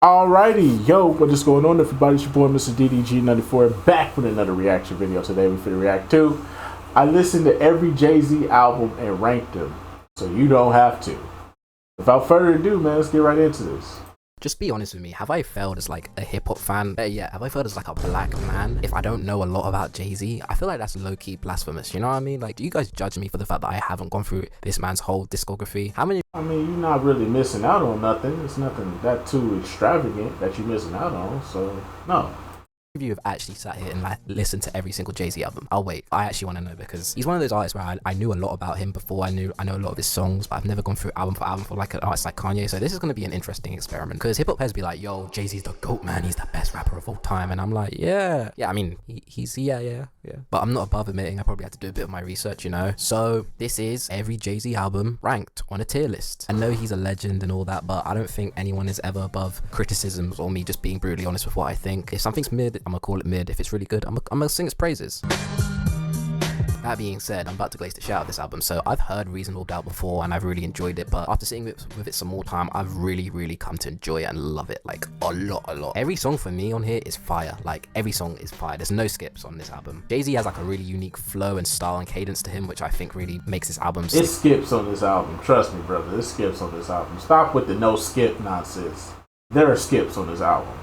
Alrighty, yo, what is going on, everybody? It's your boy, Mr. DDG94, back with another reaction video. Today, we're finna react to. I listened to every Jay-Z album and ranked them, so you don't have to. Without further ado, man, let's get right into this. Just be honest with me, have I failed as like a hip-hop fan? Yeah, have I failed as like a black man if I don't know a lot about Jay-Z? I feel like that's low-key blasphemous, you know what I mean? Like, do you guys judge me for the fact that I haven't gone through this man's whole discography? I mean, you're not really missing out on nothing. It's nothing that too extravagant that you're missing out on, so no. Of you have actually sat here and like listened to every single Jay-Z album? I'll wait. I actually want to know because he's one of those artists where I knew a lot about him before. I know a lot of his songs, but I've never gone through album for album for like an artist like Kanye. So this is going to be an interesting experiment because hip hop heads be like, yo, Jay-Z's the GOAT, man. He's the best rapper of all time. And I'm like, yeah. I mean, he's yeah. But I'm not above admitting I probably had to do a bit of my research, you know? So this is every Jay-Z album ranked on a tier list. I know he's a legend and all that, but I don't think anyone is ever above criticisms or me just being brutally honest with what I think. If something's mid, I'm gonna call it mid. If it's really good, I'm gonna sing its praises. That being said, I'm about to glaze the shit out of this album. So I've heard Reasonable Doubt before and I've really enjoyed it, but after sitting with it some more time, I've really come to enjoy it and love it like a lot. Every song for me on here is fire. Like every song is fire. There's no skips on this album. Jay-Z has like a really unique flow and style and cadence to him, which I think really makes this album It skips on this album. Trust me, brother. It skips on this album. Stop with the no skip nonsense. There are skips on this album.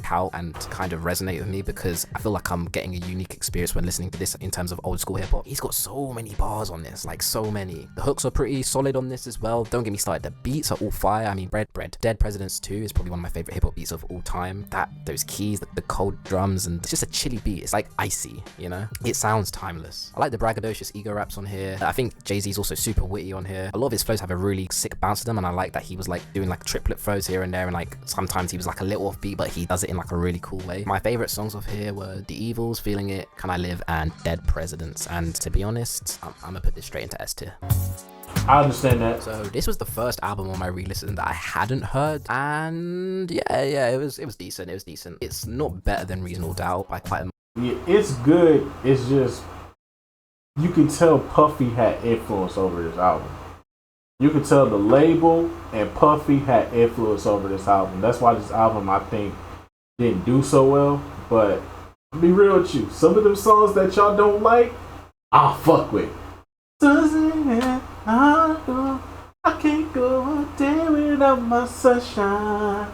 Out and kind of resonate with me because I feel like I'm getting a unique experience when listening to this in terms of old school hip hop. He's got so many bars on this, like so many. The hooks are pretty solid on this as well. Don't get me started. The beats are all fire. I mean, Bread. Dead Presidents 2 is probably one of my favorite hip hop beats of all time. Those keys, the cold drums, and it's just a chilly beat. It's like icy, you know? It sounds timeless. I like the braggadocious ego raps on here. I think Jay-Z's also super witty on here. A lot of his flows have a really sick bounce to them, and I like that he was like doing like triplet flows here and there, and like sometimes he was like a little off beat, but he does it in like a really cool way. My favorite songs of here were The Evils, Feeling It, Can I Live, and Dead Presidents. And to be honest, I'm gonna put this straight into S tier. I understand that. So this was the first album on my re-listen that I hadn't heard, and yeah, it was decent. It's not better than Reasonable Doubt by quite a. Yeah, it's good. It's just you can tell Puffy had influence over this album. You can tell the label and Puffy had influence over this album. That's why this album, I think, didn't do so well. But I'll be real with you, some of them songs that y'all don't like, I'll fuck with. I can't go a day without my sunshine.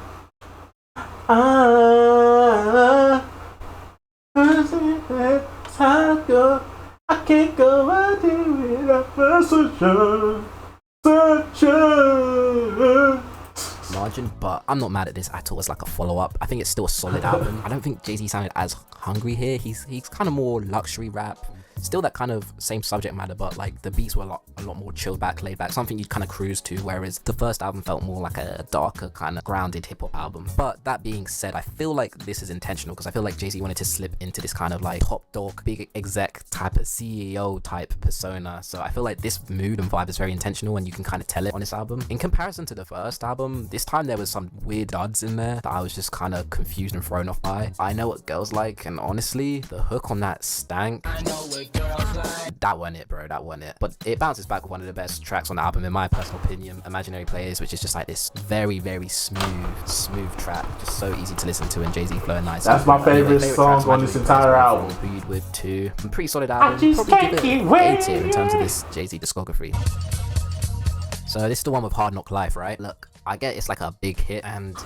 I can't go a day without my sunshine. Margin, but I'm not mad at this at all as like a follow-up. I think it's still a solid album. I don't think Jay-Z sounded as hungry here. He's kind of more luxury rap, still that kind of same subject matter, but like the beats were a lot more chilled back, laid back, something you'd kind of cruise to, whereas the first album felt more like a darker kind of grounded hip-hop album. But that being said, I feel like this is intentional because I feel like Jay-Z wanted to slip into this kind of like top dog, big exec type of CEO type persona. So I feel like this mood and vibe is very intentional and you can kind of tell it on this album. In comparison to the first album, this time there was some weird duds in there that I was just kind of confused and thrown off by. I Know What Girls Like, and honestly, the hook on that stank. That wasn't it, bro. That wasn't it. But it bounces back with one of the best tracks on the album, in my personal opinion, Imaginary Players, which is just like this very smooth track. Just so easy to listen to, and Jay-Z flowing nice. That's my favorite song on this entire album. Who You'd With Too. Pretty solid album. Probably give it A tier in terms of this Jay-Z discography. So this is the one with Hard Knock Life, right? Look, I get it's like a big hit and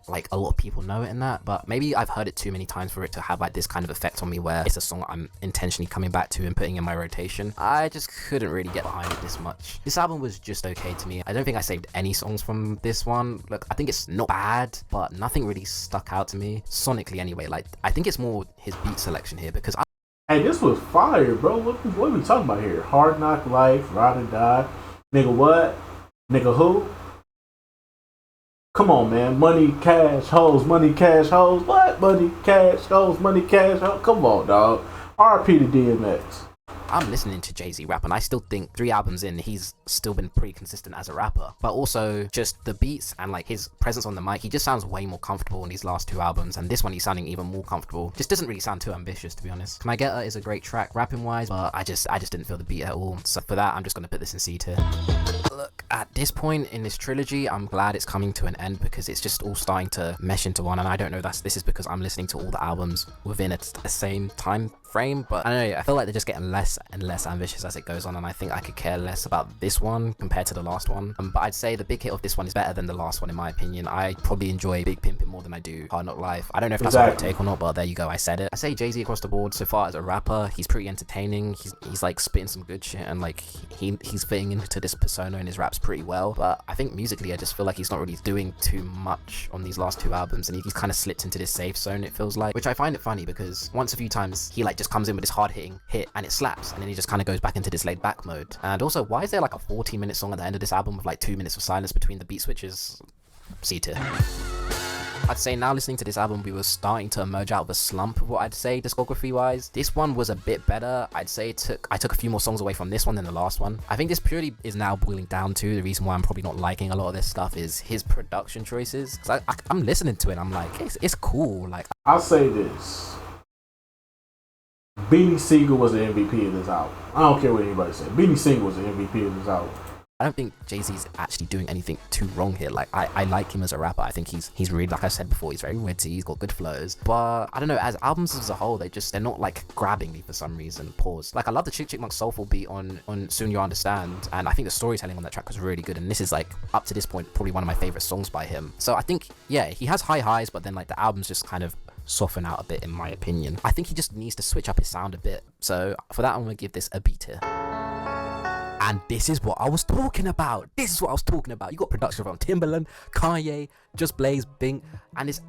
like a lot of people know it in that, but maybe I've heard it too many times for it to have like this kind of effect on me where it's a song I'm intentionally coming back to and putting in my rotation. I just couldn't really get behind it this much. This album was just okay to me. I don't think I saved any songs from this one. Look, I think it's not bad, but nothing really stuck out to me sonically anyway. Like I think it's more his beat selection here because hey, this was fire, bro. What are we talking about here? Hard Knock Life, Ride or Die, nigga what? Nigga who? Come on, man. Money, cash, hoes. Money, cash, hoes. What? Money, cash, hoes. Money, cash, hoes. Come on, dog. RP to DMX. I'm listening to Jay-Z rap, and I still think 3 albums in, he's still been pretty consistent as a rapper. But also just the beats and like his presence on the mic, he just sounds way more comfortable in these last 2 albums, and this one he's sounding even more comfortable. Just doesn't really sound too ambitious, to be honest. Can I Get Her is a great track rapping wise, but I just didn't feel the beat at all. So for that, I'm just gonna put this in C tier. Look, at this point in this trilogy, I'm glad it's coming to an end because it's just all starting to mesh into one, and I don't know this is because I'm listening to all the albums within a same time frame, but I don't know, I feel like they're just getting less and less ambitious as it goes on, and I think I could care less about this one compared to the last one. But I'd say the big hit of this one is better than the last one in my opinion. I probably enjoy Big Pimpin' more than I do Hard Knock Life. I don't know if that's a hot take or not, but there you go, I said it. I say Jay-Z across the board so far as a rapper, he's pretty entertaining. He's like spitting some good shit, and like he's fitting into this persona in his raps pretty well. But I think musically, I just feel like he's not really doing too much on these last 2 albums, and he's kind of slipped into this safe zone, it feels like, which I find it funny because once a few times he like just comes in with this hard-hitting hit and it slaps, and then he just kind of goes back into this laid-back mode. And also, why is there like a 14-minute song at the end of this album with like 2 minutes of silence between the beat switches? C tier. I'd say now listening to this album, we were starting to emerge out of a slump of what I'd say discography wise. This one was a bit better. I'd say I took a few more songs away from this one than the last one. I think this purely is now boiling down to the reason why I'm probably not liking a lot of this stuff is his production choices. Cause I'm listening to it, I'm like, it's cool. Like, I'll say this. Beanie Siegel was the MVP of this album. I don't care what anybody said. Beanie Siegel was the MVP of this album. I don't think Jay-Z's actually doing anything too wrong here. Like, I like him as a rapper. I think he's really, like I said before, he's very witty, he's got good flows. But I don't know, as albums as a whole, they're not like grabbing me for some reason. Pause. Like, I love the Chick Chick Monk soulful beat on Soon You Understand, and I think the storytelling on that track was really good. And this is like, up to this point, probably one of my favorite songs by him. So I think, yeah, he has high highs, but then like the album's just kind of soften out a bit in my opinion. I think he just needs to switch up his sound a bit. So for that, I'm gonna give this a B tier. And this is what I was talking about. You got production from Timbaland, Kanye, Just Blaze, Bing, and this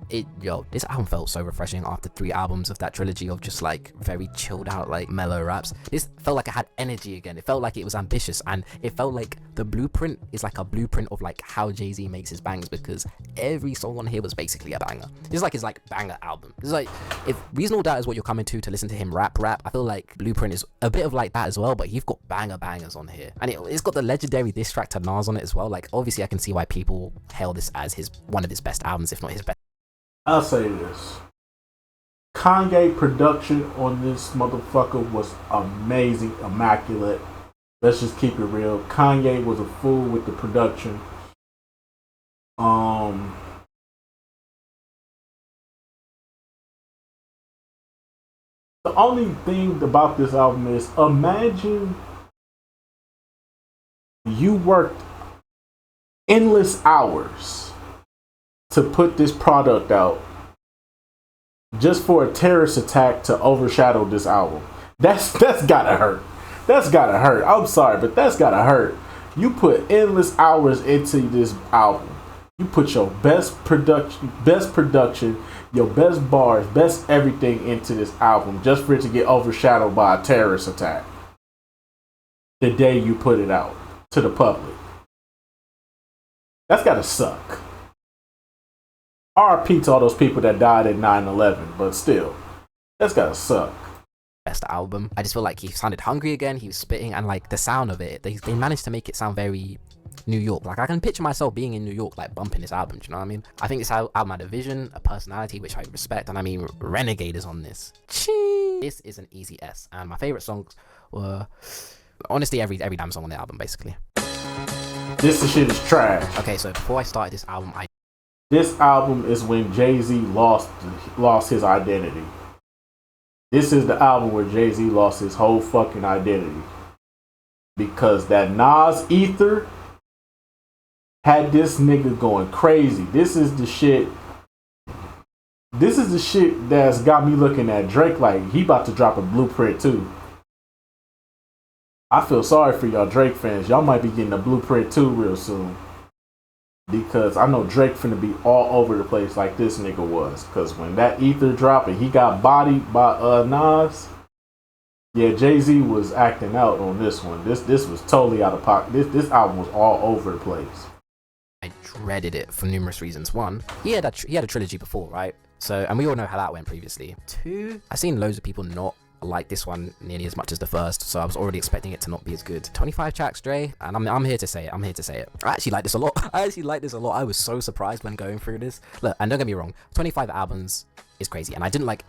album felt so refreshing after 3 albums of that trilogy of just like very chilled out, like mellow raps. This felt like it had energy again. It felt like it was ambitious, and it felt like the blueprint is like a blueprint of like how Jay-Z makes his bangs, because every song on here was basically a banger. This is like his like banger album. This is like, if Reasonable Doubt is what you're coming to listen to him rap, I feel like Blueprint is a bit of like that as well, but you've got bangers on here. And it's got the legendary diss track to Nas on it as well. Like, obviously I can see why people hail this as one of his best albums, if not his best. I'll say this. Kanye production on this motherfucker was amazing, immaculate. Let's just keep it real. Kanye was a fool with the production. The only thing about this album is, imagine you worked endless hours to put this product out just for a terrorist attack to overshadow this album. That's gotta hurt. That's gotta hurt. I'm sorry, but that's gotta hurt. You put endless hours into this album. You put your best production, your best bars, best everything into this album just for it to get overshadowed by a terrorist attack the day you put it out to the public. That's gotta suck. RIP to all those people that died at 9/11, but still, that's gotta suck. Best album. I just feel like he sounded hungry again. He was spitting, and like the sound of it, they managed to make it sound very New York. Like, I can picture myself being in New York, like bumping this album. Do you know what I mean? I think this album had a vision, a personality, which I respect, and I mean, Renegade is on this. Chee! This is an easy S, and my favorite songs were honestly every damn song on the album, basically. This shit is trash. Okay, so before I started this album, this album is when Jay-Z lost his identity. This is the album where Jay-Z lost his whole fucking identity. Because that Nas Ether had this nigga going crazy. This is the shit that's got me looking at Drake like he about to drop a Blueprint too. I feel sorry for y'all Drake fans. Y'all might be getting a Blueprint 2 real soon. Because I know Drake finna be all over the place like this nigga was. Because when that Ether dropped and he got bodied by Nas, yeah, Jay-Z was acting out on this one. This was totally out of pocket. This album was all over the place. I dreaded it for numerous reasons. One, he had a trilogy before, right? So, and we all know how that went previously. 2, I've seen loads of people not like this one nearly as much as the first, so I was already expecting it to not be as good. 25 tracks, Dre, and I'm here to say it. I'm here to say it. I actually like this a lot. I was so surprised when going through this. Look, and don't get me wrong, 25 albums is crazy, and I didn't like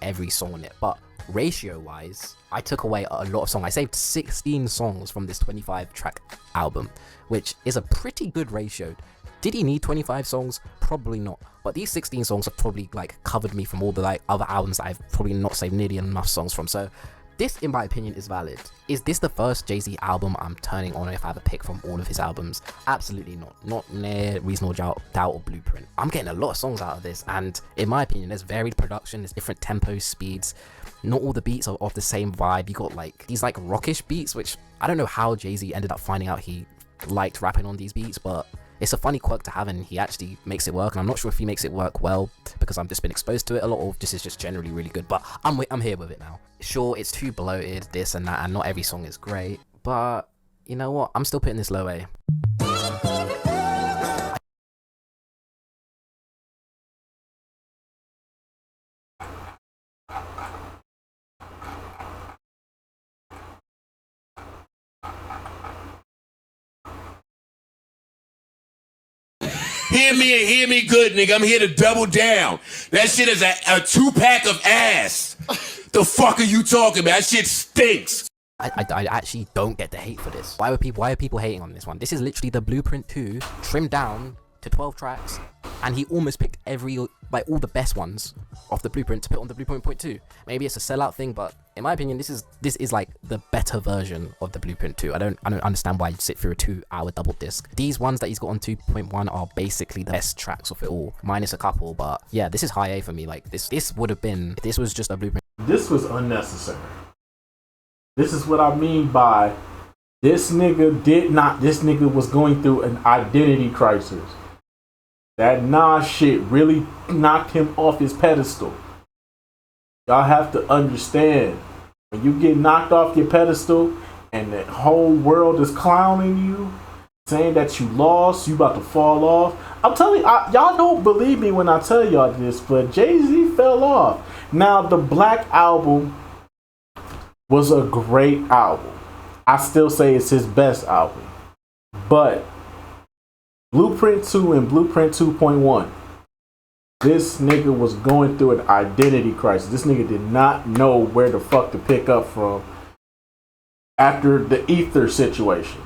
every song on it, but ratio-wise, I took away a lot of songs. I saved 16 songs from this 25-track album, which is a pretty good ratio. Did he need 25 songs? Probably not. But these 16 songs have probably like covered me from all the like other albums that I've probably not saved nearly enough songs from. So this, in my opinion, is valid. Is this the first Jay-Z album I'm turning on if I have a pick from all of his albums? Absolutely not. Not near Reasonable Doubt or Blueprint. I'm getting a lot of songs out of this, and in my opinion, there's varied production, there's different tempos, speeds. Not all the beats are of the same vibe. You got like these like rockish beats, which I don't know how Jay-Z ended up finding out he liked rapping on these beats, but it's a funny quirk to have, and he actually makes it work. And I'm not sure if he makes it work well because I've just been exposed to it a lot, or this is just generally really good. But I'm here with it now. Sure, it's too bloated, this and that, and not every song is great. But you know what? I'm still putting this low A. Hear me and hear me good, nigga. I'm here to double down. That shit is a 2-pack of ass. The fuck are you talking about? That shit stinks. I actually don't get the hate for this. Why are people hating on this one? This is literally the Blueprint 2 trimmed down to 12 tracks, and he almost picked all the best ones off the Blueprint to put on the Blueprint Point 2. Maybe it's a sellout thing, but in my opinion, this is like the better version of the Blueprint 2. I don't understand why you sit through a 2-hour double disc. These ones that he's got on 2.1 are basically the best tracks of it all, minus a couple. But yeah, this is high A for me. Like this would have been, if this was just a Blueprint. This was unnecessary. This is what I mean by this nigga was going through an identity crisis. That Nas shit really knocked him off his pedestal. Y'all have to understand, when you get knocked off your pedestal and the whole world is clowning you, saying that you lost, you about to fall off. I'm telling you, y'all don't believe me when I tell y'all this, but Jay-Z fell off. Now, the Black Album was a great album. I still say it's his best album. But Blueprint 2 and Blueprint 2.1, this nigga was going through an identity crisis. This nigga did not know where the fuck to pick up from after the Ether situation.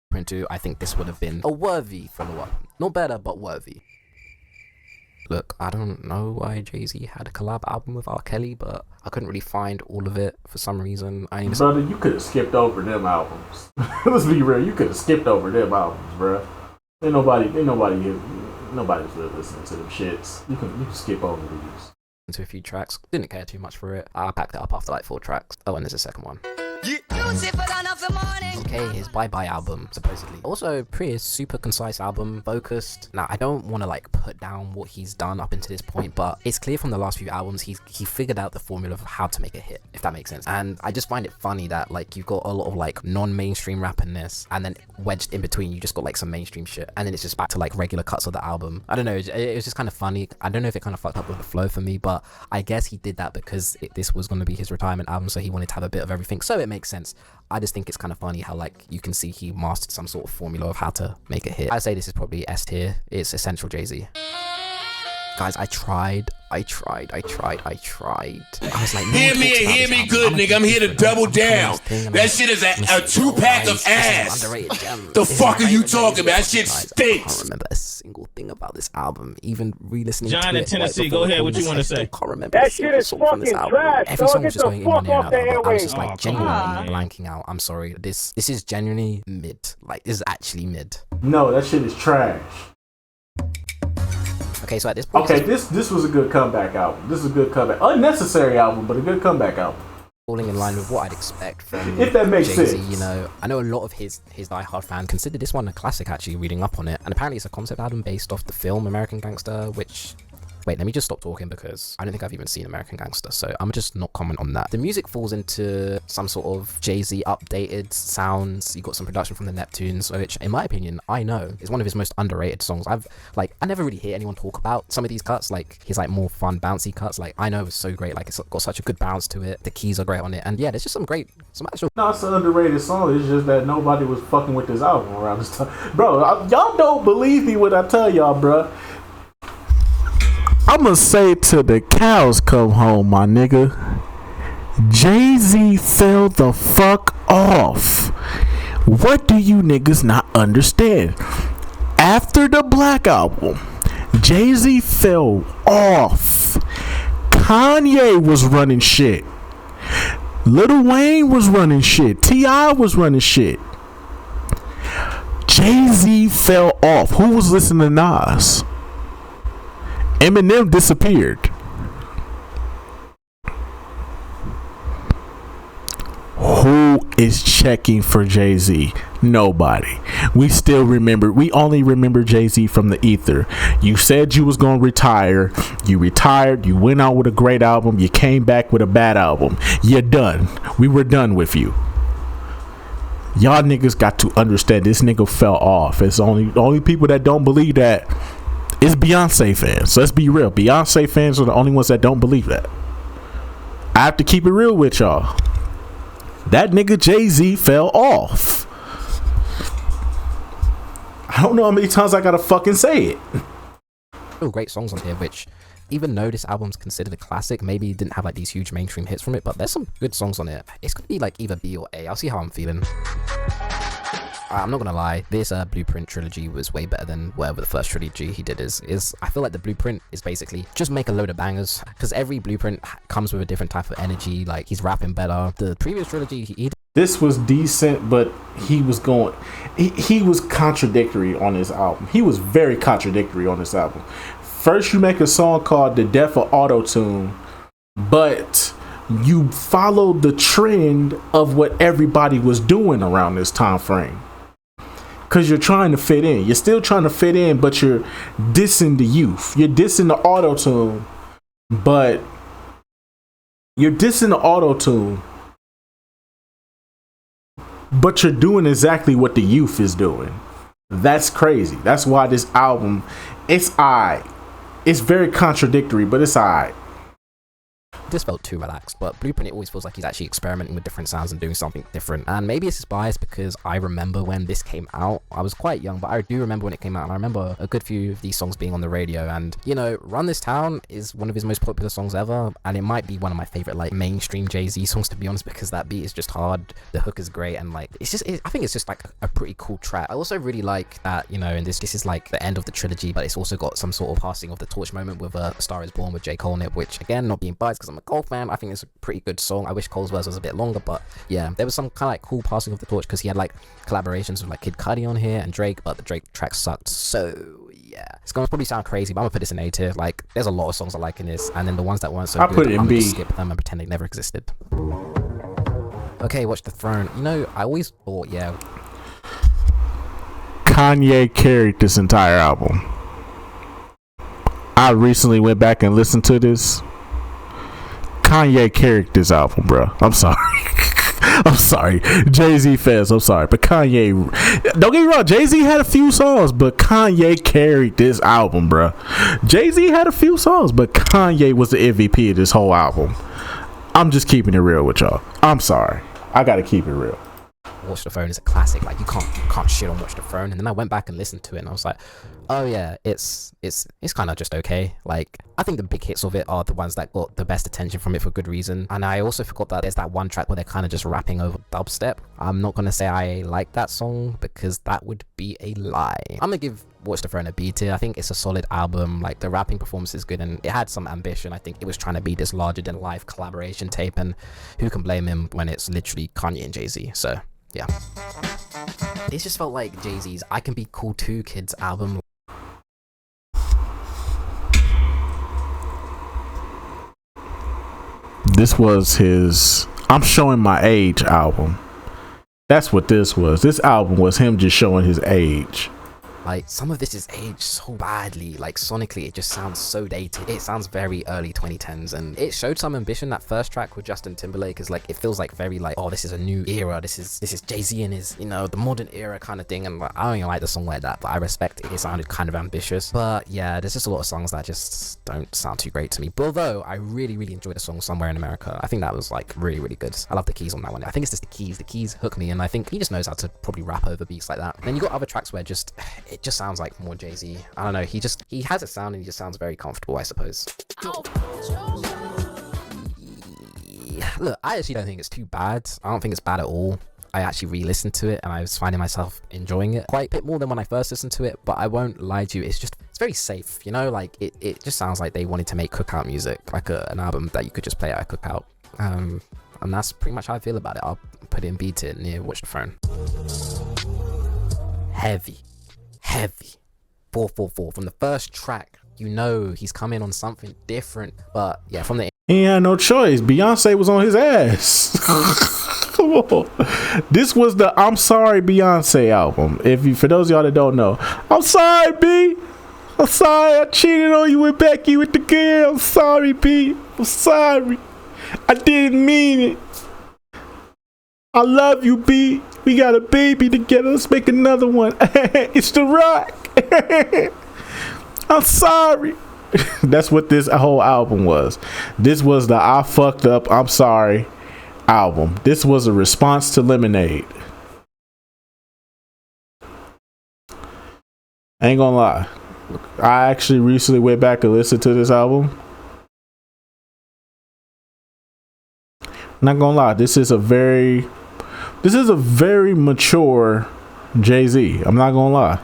Blueprint 2, I think this would have been a worthy follow-up. Not better, but worthy. Look, I don't know why Jay-Z had a collab album with R. Kelly, but I couldn't really find all of it for some reason. Brother, you could have skipped over them albums. Let's be real, you could have skipped over them albums, bro. Ain't nobody's really listening to them shits. You can skip over these. Into a few tracks, didn't care too much for it. I packed it up after like 4 tracks. Oh, and there's a second one. Okay, his Bye Bye album, supposedly. Also, pretty super concise album, focused. Now, I don't want to like put down what he's done up until this point, but it's clear from the last few albums he figured out the formula of how to make a hit, if that makes sense. And I just find it funny that like you've got a lot of like non-mainstream rap in this, and then wedged in between you just got like some mainstream shit, and then it's just back to like regular cuts of the album. I don't know, it was just kind of funny. I don't know if it kind of fucked up with the flow for me, but I guess he did that because this was going to be his retirement album, so he wanted to have a bit of everything, so it makes sense. I just think it's kind of funny how like you can see he mastered some sort of formula of how to make a hit. I'd say this is probably S tier. It's essential Jay-Z. Guys, I tried. I was like, hear me and hear me good, nigga. I'm here to double down. That shit is a 2-pack of ass. The fuck are you talking about? That shit stinks. I can't remember a single thing about this album. Even re-listening John to in it. Tennessee, go ahead. What you want to say? I can't remember that shit is fucking trash. Every song was just going in one ear and another. I was just like genuinely blanking out. I'm sorry. This is genuinely mid. Like, this is actually mid. No, that shit is trash. Okay, so at this point, this was a good comeback album. This is a good comeback, unnecessary album, but a good comeback album. Falling in line with what I'd expect from if that makes Jay-Z, sense. you know, I know a lot of his diehard fans consider this one a classic. Actually, reading up on it, and apparently it's a concept album based off the film American Gangster, which Wait, let me just stop talking because I don't think I've even seen American Gangster, so I'm just not comment on that. The music falls into some sort of Jay-Z updated sounds. You got some production from the Neptunes, which in my opinion, I know is one of his most underrated songs. I never really hear anyone talk about some of these cuts, like his like more fun bouncy cuts. Like I know it's so great, like it's got such a good bounce to it. The keys are great on it, and yeah, there's just some actual. No, it's an underrated song. It's just that nobody was fucking with this album around this time, bro. Y'all don't believe me when I tell y'all, bro. I'ma say till the cows come home, my nigga. Jay-Z fell the fuck off. What do you niggas not understand? After the Black Album, Jay-Z fell off. Kanye was running shit. Lil Wayne was running shit. T.I. was running shit. Jay-Z fell off. Who was listening to Nas? Eminem disappeared. Who is checking for Jay-Z? Nobody. We only remember Jay-Z from the ether. You said you was gonna retire. You retired. You went out with a great album. You came back with a bad album. You're done. We were done with you. Y'all niggas got to understand this nigga fell off. It's only people that don't believe that is Beyonce fans. Let's be real. Beyonce fans are the only ones that don't believe that. I have to keep it real with y'all. That nigga Jay-Z fell off. I don't know how many times I gotta fucking say it. Great songs on here, which even though this album's considered a classic, maybe it didn't have like these huge mainstream hits from it, but there's some good songs on it. It's gonna be like either B or A. I'll see how I'm feeling. I'm not gonna lie, this Blueprint trilogy was way better than whatever the first trilogy he did is. I feel like the Blueprint is basically just make a load of bangers, because every Blueprint comes with a different type of energy. Like he's rapping better. The previous trilogy, this was decent, but he was contradictory on this album. He was very contradictory on this album. First, you make a song called "The Death of Auto-Tune," but you followed the trend of what everybody was doing around this time frame. Because you're trying to fit in. You're still trying to fit in, but you're dissing the youth. You're dissing the auto-tune, but you're doing exactly what the youth is doing. That's crazy. That's why this album, it's alright. It's very contradictory, but it's alright. This felt too relaxed, but Blueprint, it always feels like he's actually experimenting with different sounds and doing something different. And maybe it's just biased because I remember when this came out. I was quite young, but I do remember when it came out, and I remember a good few of these songs being on the radio. And you know, Run This Town is one of his most popular songs ever, and it might be one of my favorite like mainstream Jay-Z songs, to be honest, because that beat is just hard, the hook is great, and like I think it's just like a pretty cool track. I also really like that, you know, and this is like the end of the trilogy, but it's also got some sort of passing of the torch moment with A Star Is Born with J. Cole in it, which again, not being biased because I'm a Cole fan, I think it's a pretty good song. I wish Cole's verse was a bit longer, but yeah, there was some kind of like cool passing of the torch because he had like collaborations with like Kid Cudi on here and Drake, but the Drake track sucked. So yeah, it's gonna probably sound crazy, but I'm gonna put this in A tier. Like, there's a lot of songs I like in this, and then the ones that weren't so good, put it in I'm B. gonna skip them and pretend they never existed. Okay, Watch the Throne. You know, I always thought, yeah, Kanye carried this entire album. I recently went back and listened to this. Kanye carried this album, bro. I'm sorry. I'm sorry. Jay-Z fans, I'm sorry. But Kanye, don't get me wrong, Jay-Z had a few songs, but Kanye carried this album, bro. Jay-Z had a few songs, but Kanye was the MVP of this whole album. I'm just keeping it real with y'all. I'm sorry. I gotta keep it real. Watch the Throne is a classic. Like, you can't shit on Watch the Throne. And then I went back and listened to it, and I was like, oh yeah, it's kind of just okay. Like, I think the big hits of it are the ones that got the best attention from it for good reason. And I also forgot that there's that one track where they're kind of just rapping over dubstep. I'm not gonna say I like that song because that would be a lie. I'm gonna give Watch the Throne a B tier. I think it's a solid album. Like, the rapping performance is good, and it had some ambition. I think it was trying to be this larger than life collaboration tape, and who can blame him when it's literally Kanye and Jay-Z? So yeah, this just felt like Jay-Z's I Can Be Cool Too Kids album. This was his I'm Showing My Age album. That's what this was. This album was him just showing his age. Like, some of this is aged so badly. Like, sonically, it just sounds so dated. It sounds very early 2010s, and it showed some ambition. That first track with Justin Timberlake is like, it feels like very like, oh, this is a new era. This is Jay-Z and his, you know, the modern era kind of thing. And like, I don't even like the song like that, but I respect it. It sounded kind of ambitious. But yeah, there's just a lot of songs that just don't sound too great to me. But although I really, really enjoyed the song Somewhere in America, I think that was like really, really good. I love the keys on that one. I think it's just the keys. The keys hook me, and I think he just knows how to probably rap over beats like that. And then you got other tracks where it just sounds like more Jay-Z. I don't know. He has a sound and he just sounds very comfortable, I suppose. Look, I actually don't think it's too bad. I don't think it's bad at all. I actually re-listened to it and I was finding myself enjoying it quite a bit more than when I first listened to it, but I won't lie to you, it's very safe, you know, like it just sounds like they wanted to make cookout music, like an album that you could just play at a cookout. And that's pretty much how I feel about it. I'll put it in B tier near Watch the Throne. Heavy 444 from the first track. You know he's coming on something different, but yeah, from the he had no choice. Beyonce was on his ass. Come on. This was the I'm Sorry Beyonce album. For those of y'all that don't know, I'm sorry, B. I'm sorry I cheated on you with Becky with the girl. I'm sorry, B. I'm sorry. I didn't mean it. I love you, B. We got a baby together. Let's make another one. It's The Rock. I'm sorry. That's what this whole album was. This was the I fucked up, I'm sorry album. This was a response to Lemonade. I ain't gonna lie. I actually recently went back and listened to this album. Not gonna lie, this is a very mature Jay-Z. I'm not gonna lie.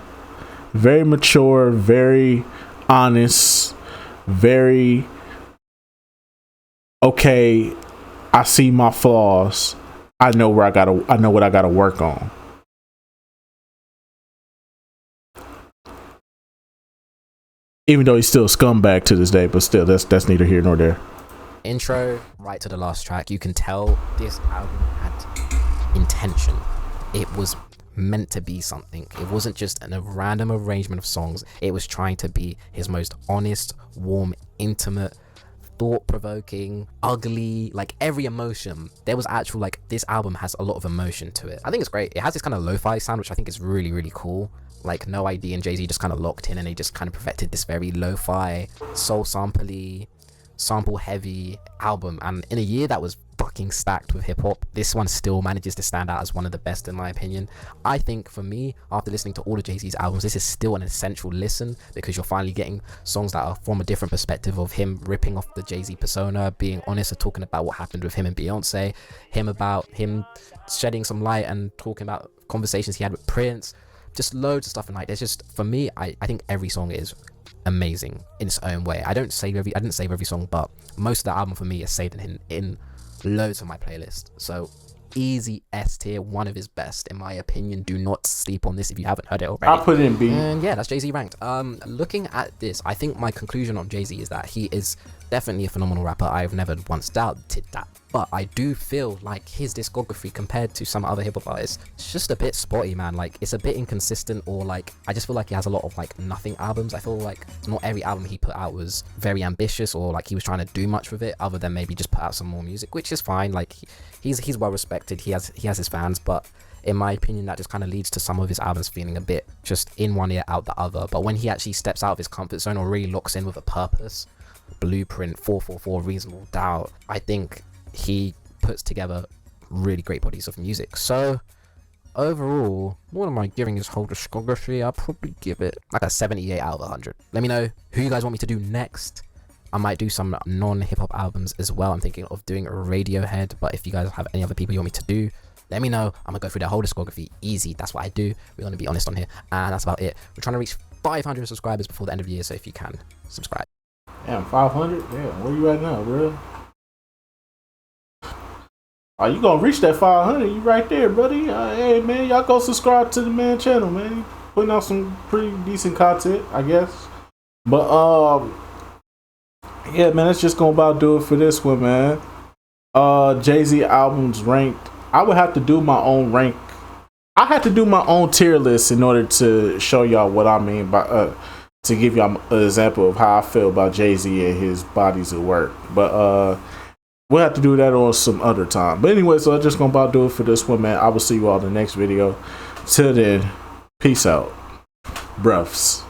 Very mature, very honest, very okay. I see my flaws. I know what I gotta work on. Even though he's still a scumbag to this day, but still, that's neither here nor there. Intro right to the last track, you can tell this album had intention. It was meant to be something. It wasn't just a random arrangement of songs. It was trying to be his most honest, warm, intimate, thought-provoking, ugly, like every emotion. There was actual, like, this album has a lot of emotion to it. I think it's great. It has this kind of lo-fi sound, which I think is really, really cool. Like, No ID and Jay-Z just kind of locked in and they just kind of perfected this very lo-fi, soul sample-y, sample heavy album. And in a year that was fucking stacked with hip-hop, this one still manages to stand out as one of the best in my opinion. I think for me, after listening to all of Jay-Z's albums, this is still an essential listen, because you're finally getting songs that are from a different perspective of him ripping off the Jay-Z persona, being honest and talking about what happened with him and Beyonce, him shedding some light and talking about conversations he had with Prince, just loads of stuff. And like, there's just, for me, I think every song is amazing in its own way. I didn't save every song, but most of the album for me is saved in loads of my playlist. So easy S tier, one of his best in my opinion. Do not sleep on this if you haven't heard it already. I'll put it in B. And yeah, that's Jay-Z ranked. Looking at this, I think my conclusion on Jay-Z is that he is definitely a phenomenal rapper. I've never once doubted that, but I do feel like his discography compared to some other hip-hop artists, it's just a bit spotty, man. Like, it's a bit inconsistent, or like, I just feel like he has a lot of like nothing albums. I feel like not every album he put out was very ambitious, or like he was trying to do much with it other than maybe just put out some more music, which is fine. Like, he's well respected, he has his fans, but in my opinion, that just kind of leads to some of his albums feeling a bit just in one ear, out the other. But when he actually steps out of his comfort zone or really locks in with a purpose, Blueprint, 444, Reasonable Doubt, I think he puts together really great bodies of music. So overall, what am I giving his whole discography? I'll probably give it like a 78 out of 100. Let me know who you guys want me to do next. I might do some non-hip-hop albums as well. I'm thinking of doing a Radiohead, but if you guys have any other people you want me to do, let me know. I'm gonna go through their whole discography. Easy, that's what I do. We're gonna be honest on here, and that's about it. We're trying to reach 500 subscribers before the end of the year, so if you can, subscribe. Damn, 500? Damn, where you at now, bro? Oh, you gonna reach that 500? You right there, buddy. Hey, man, y'all go subscribe to the man channel, man. Putting out some pretty decent content, I guess. But yeah, man, that's just gonna about do it for this one, man. Jay-Z albums ranked. I would have to do my own rank I had to do my own tier list in order to show y'all what I mean by to give y'all an example of how I feel about Jay-Z and his bodies of work. But we'll have to do that on some other time. But anyway, so I'm just gonna about do it for this one, man. I will see you all in the next video. Till then, peace out, bruhs.